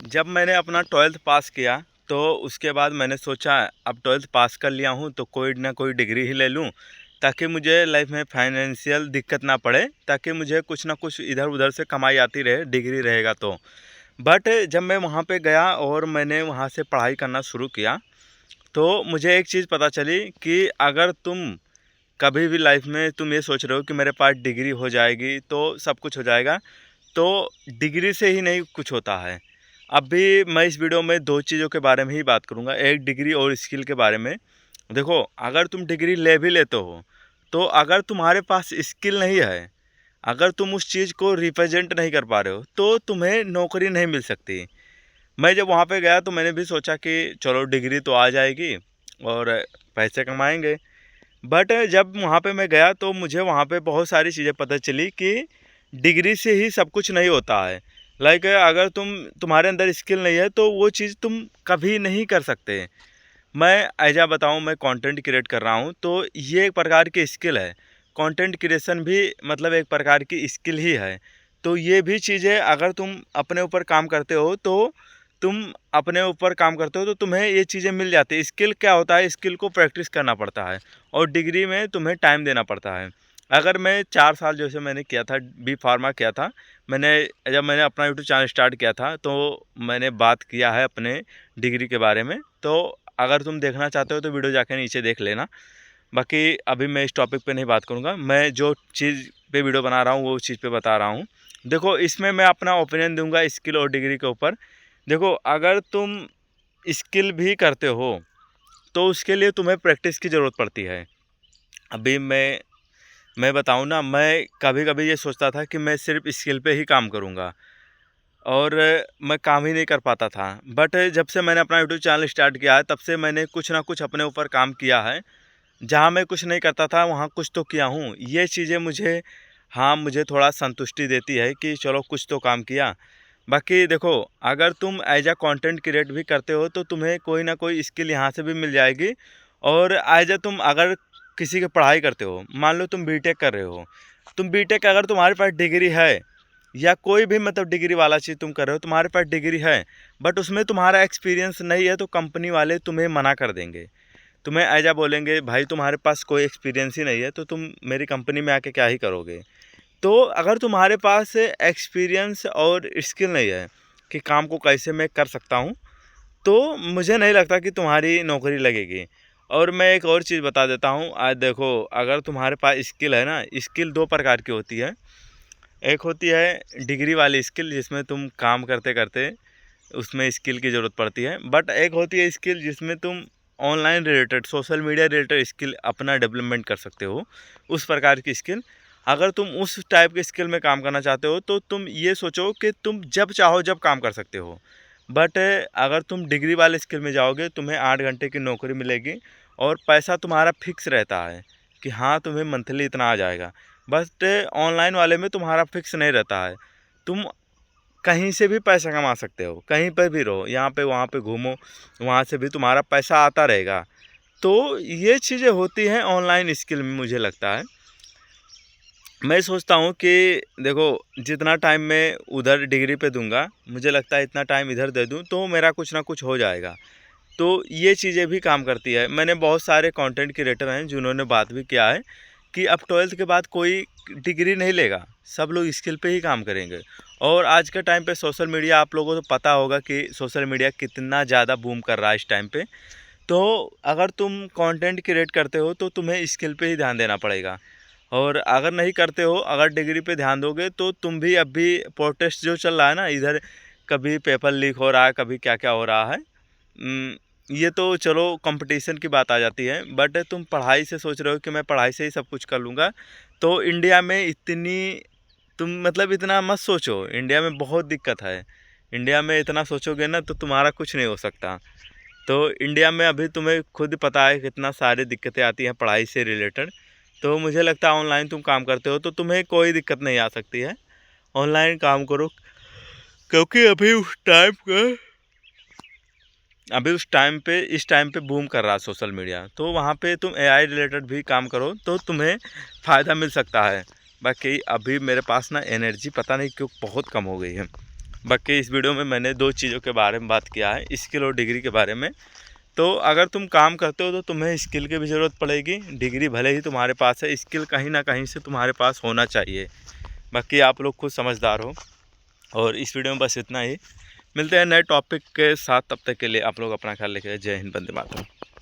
जब मैंने अपना 12th पास किया तो उसके बाद मैंने सोचा अब 12th पास कर लिया हूँ तो कोई ना कोई डिग्री ही ले लूँ ताकि मुझे लाइफ में फाइनेंशियल दिक्कत ना पड़े, ताकि मुझे कुछ ना कुछ इधर उधर से कमाई आती रहे, डिग्री रहेगा तो। बट जब मैं वहाँ पे गया और मैंने वहाँ से पढ़ाई करना शुरू किया तो मुझे एक चीज़ पता चली कि अगर तुम कभी भी लाइफ में तुम ये सोच रहे हो कि मेरे पास डिग्री हो जाएगी तो सब कुछ हो जाएगा, तो डिग्री से ही नहीं कुछ होता है। अभी मैं इस वीडियो में दो चीज़ों के बारे में ही बात करूँगा, एक डिग्री और स्किल के बारे में। देखो, अगर तुम डिग्री ले भी लेते हो तो अगर तुम्हारे पास स्किल नहीं है, अगर तुम उस चीज़ को रिप्रेजेंट नहीं कर पा रहे हो तो तुम्हें नौकरी नहीं मिल सकती। मैं जब वहाँ पे गया तो मैंने भी सोचा कि चलो डिग्री तो आ जाएगी और पैसे कमाएंगे। बट जब वहाँ पे मैं गया तो मुझे वहाँ पे बहुत सारी चीज़ें पता चली कि डिग्री से ही सब कुछ नहीं होता है। लाइक अगर तुम्हारे अंदर स्किल नहीं है तो वो चीज़ तुम कभी नहीं कर सकते। मैं ऐजा बताऊँ, मैं कंटेंट क्रिएट कर रहा हूँ तो ये एक प्रकार की स्किल है। कंटेंट क्रिएशन भी मतलब एक प्रकार की स्किल ही है। तो ये भी चीज़ें अगर तुम अपने ऊपर काम करते हो तो तुम्हें ये चीज़ें मिल जाती है। स्किल क्या होता है, स्किल को प्रैक्टिस करना पड़ता है और डिग्री में तुम्हें टाइम देना पड़ता है। अगर मैं 4 साल जैसे मैंने किया था, बी फार्मा किया था, जब मैंने अपना यूट्यूब चैनल स्टार्ट किया था तो मैंने बात किया है अपने डिग्री के बारे में। तो अगर तुम देखना चाहते हो तो वीडियो जाके नीचे देख लेना। बाकी अभी मैं इस टॉपिक पे नहीं बात करूँगा, मैं जो चीज़ पे वीडियो बना रहा हूँ वो चीज़ पे बता रहा हूँ। देखो, इसमें मैं अपना ओपिनियन दूंगा स्किल और डिग्री के ऊपर। देखो, अगर तुम स्किल भी करते हो तो उसके लिए तुम्हें प्रैक्टिस की ज़रूरत पड़ती है। अभी मैं बताऊँ ना, मैं कभी कभी ये सोचता था कि मैं सिर्फ स्किल पे ही काम करूँगा और मैं काम ही नहीं कर पाता था। बट जब से मैंने अपना यूट्यूब चैनल स्टार्ट किया है तब से मैंने कुछ ना कुछ अपने ऊपर काम किया है। जहाँ मैं कुछ नहीं करता था वहाँ कुछ तो किया हूँ। ये चीज़ें मुझे, हाँ, मुझे थोड़ा संतुष्टि देती है कि चलो कुछ तो काम किया। बाकी देखो, अगर तुम एज आ कंटेंट क्रिएट भी करते हो तो तुम्हें कोई ना कोई स्किल यहाँ से भी मिल जाएगी। और एज आ तुम अगर किसी की पढ़ाई करते हो, मान लो तुम बीटेक कर रहे हो, तुम बीटेक अगर तुम्हारे पास डिग्री है या कोई भी मतलब डिग्री वाला चीज़ तुम कर रहे हो, तुम्हारे पास डिग्री है बट उसमें तुम्हारा एक्सपीरियंस नहीं है तो कंपनी वाले तुम्हें मना कर देंगे। तुम्हें ऐजा बोलेंगे, भाई तुम्हारे पास कोई एक्सपीरियंस ही नहीं है तो तुम मेरी कंपनी में आके क्या ही करोगे। तो अगर तुम्हारे पास एक्सपीरियंस और स्किल नहीं है कि काम को कैसे मैं कर सकता हूँ, तो मुझे नहीं लगता कि तुम्हारी नौकरी लगेगी। और मैं एक और चीज़ बता देता हूँ, आज देखो, अगर तुम्हारे पास स्किल है ना, स्किल दो प्रकार की होती है। एक होती है डिग्री वाली स्किल जिसमें तुम काम करते करते उसमें स्किल की ज़रूरत पड़ती है, बट एक होती है स्किल जिसमें तुम online related, social media related skill अपना डेवलपमेंट कर सकते हो। उस प्रकार की स्किल, अगर तुम उस टाइप के स्किल में काम करना चाहते हो तो तुम ये सोचो कि तुम जब चाहो जब काम कर सकते हो। बट अगर तुम डिग्री वाले स्किल में जाओगे तुम्हें 8 घंटे की नौकरी मिलेगी और पैसा तुम्हारा फिक्स रहता है कि हाँ तुम्हें मंथली इतना आ जाएगा। बट ऑनलाइन वाले में तुम्हारा फिक्स नहीं रहता है। तुम कहीं से भी पैसा कमा सकते हो, कहीं पर भी रहो, यहाँ पे वहाँ पे घूमो, वहाँ से भी तुम्हारा पैसा आता रहेगा। तो ये चीज़ें होती हैं ऑनलाइन स्किल में, मुझे लगता है। मैं सोचता हूँ कि देखो, जितना टाइम मैं उधर डिग्री पे दूंगा, मुझे लगता है इतना टाइम इधर दे दूँ तो मेरा कुछ ना कुछ हो जाएगा। तो ये चीज़ें भी काम करती है। मैंने बहुत सारे कंटेंट क्रिएटर हैं जिन्होंने बात भी किया है कि अब 12th के बाद कोई डिग्री नहीं लेगा, सब लोग स्किल पे ही काम करेंगे। और आज के टाइम पे सोशल मीडिया, आप लोगों को पता होगा कि सोशल मीडिया कितना ज़्यादा बूम कर रहा है इस टाइम पे। तो अगर तुम कंटेंट क्रिएट करते हो तो तुम्हें स्किल पे ही ध्यान देना पड़ेगा। और अगर नहीं करते हो, अगर डिग्री पे ध्यान दोगे तो तुम भी, अभी प्रोटेस्ट जो चल रहा है ना इधर, कभी पेपर लीक हो रहा है, कभी क्या क्या हो रहा है, ये तो चलो कंपटीशन की बात आ जाती है। बट तुम पढ़ाई से सोच रहे हो कि मैं पढ़ाई से ही सब कुछ कर लूँगा, तो इंडिया में इतनी, तुम मतलब इतना मत सोचो, इंडिया में बहुत दिक्कत है। इंडिया में इतना सोचोगे ना तो तुम्हारा कुछ नहीं हो सकता। तो इंडिया में अभी तुम्हें खुद पता है कितना सारी दिक्कतें आती हैं पढ़ाई से रिलेटेड। तो मुझे लगता है ऑनलाइन तुम काम करते हो तो तुम्हें कोई दिक्कत नहीं आ सकती है, ऑनलाइन काम करो। क्योंकि अभी उस टाइम पे इस टाइम पे बूम कर रहा है सोशल मीडिया, तो वहाँ पे तुम एआई रिलेटेड भी काम करो तो तुम्हें फ़ायदा मिल सकता है। बाकी अभी मेरे पास ना एनर्जी पता नहीं क्यों बहुत कम हो गई है, बाकी इस वीडियो में मैंने 2 चीज़ों के बारे में बात किया है, स्किल और डिग्री के बारे में। तो अगर तुम काम करते हो तो तुम्हें स्किल की भी ज़रूरत पड़ेगी, डिग्री भले ही तुम्हारे पास है, स्किल कहीं ना कहीं से तुम्हारे पास होना चाहिए। बाकी आप लोग खुद समझदार हो। और इस वीडियो में बस इतना ही, मिलते हैं नए टॉपिक के साथ, तब तक के लिए आप लोग अपना ख्याल रखिए। जय हिंद, वंदे मातरम।